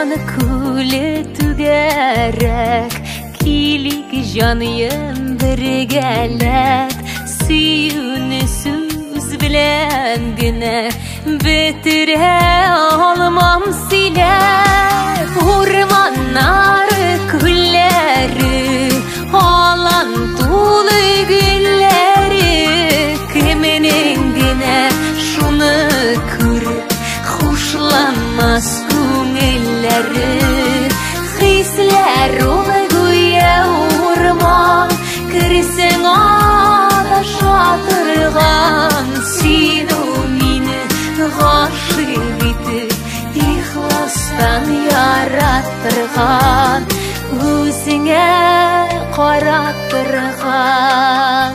Аны күлі түгәрәк, килик жаныйым біргәләт. Сөюні сүз білән генә бетерә алмам сөйләп. Урманнары күлләре, алан тулы гөлләре, кеменең генә шуны күреп хушланмас күңелләре. Хисләр улы гүя урман, керсең адаша торган. Син мине гашыйк итеп ихластан яраттырган, үзеңә карап торган.